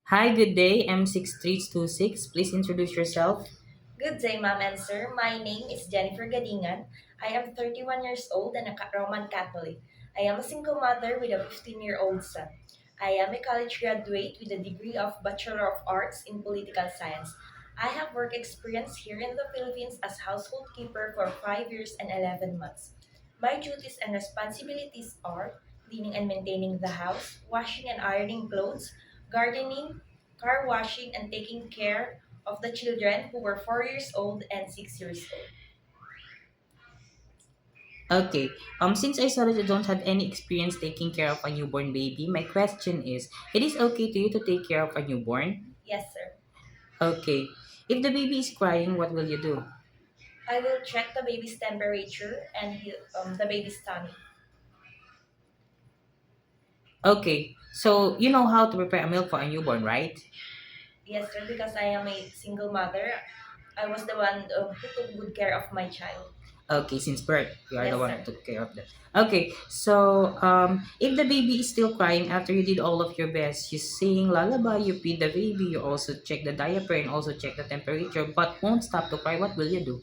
Hi, good day. M6326. Please introduce yourself. Good day, ma'am and sir. My name is Jennifer Gadingan. I am 31 years old and a Roman Catholic. I am a single mother with a 15-year-old son. I am a college graduate with a degree of Bachelor of Arts in Political Science. I have work experience here in the Philippines as household keeper for 5 years and 11 months. My duties and responsibilities are cleaning and maintaining the house, washing and ironing clothes, gardening, car washing, and taking care of the children who were 4 years old and 6 years old. Okay. Since I saw that you don't have any experience taking care of a newborn baby, my question is, it is okay to you to take care of a newborn? Yes, sir. Okay. If the baby is crying, what will you do? I will check the baby's temperature and the baby's tummy. Okay. So, you know how to prepare a milk for a newborn, right? Yes, sir, because I am a single mother. I was the one who took good care of my child. Okay, since birth, you are the Yes, one who sir. took care of that. Okay, so if the baby is still crying after you did all of your best, you sing lullaby, you feed the baby, you also check the diaper and also check the temperature, but won't stop to cry, what will you do?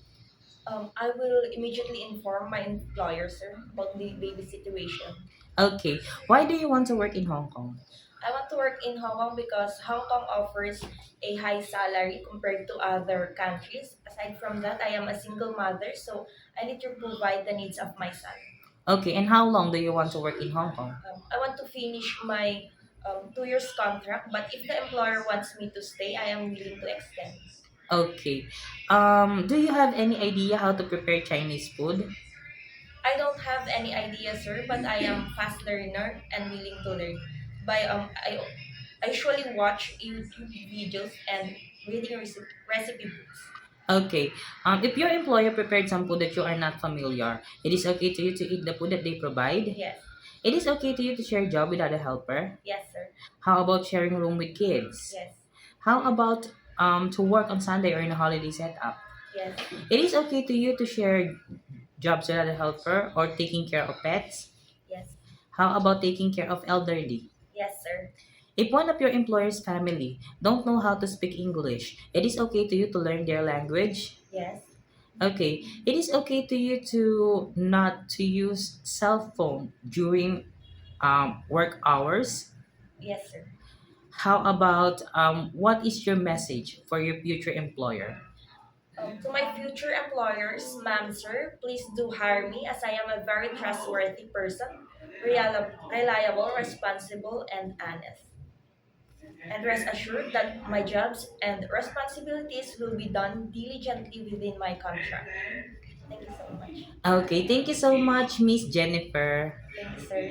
I will immediately inform my employer, sir, about the baby situation. Okay, why do you want to work in Hong Kong? I want to work in Hong Kong because Hong Kong offers a high salary compared to other countries. Aside from that, I am a single mother, so I need to provide the needs of my son. Okay, and how long do you want to work in Hong Kong? I want to finish my 2 years contract, but if the employer wants me to stay, I am willing to extend. Okay, do you have any idea how to prepare Chinese food? I don't have any idea, sir, but I am fast learner and willing to learn. I usually watch YouTube videos and reading recipe books. Okay. If your employer prepared some food that you are not familiar, it is okay to you to eat the food that they provide. Yes, It is okay to you to share job without a helper. yes, sir. How about sharing room with kids? Yes, How about to work on Sunday or in a holiday setup? yes, It is okay to you to share jobs without a helper or taking care of pets. yes, How about taking care of elderly? yes, sir. If one of your employer's family don't know how to speak English, it is okay to you to learn their language. Yes, Okay, it is okay to you to not to use cell phone during work hours. yes, sir. How about what is your message for your future employer? To my future employers, ma'am, sir, please do hire me as I am a very trustworthy person, reliable, responsible, and honest. And rest assured that my jobs and responsibilities will be done diligently within my contract. Thank you so much. Okay, thank you so much, Miss Jennifer. Thank you, sir.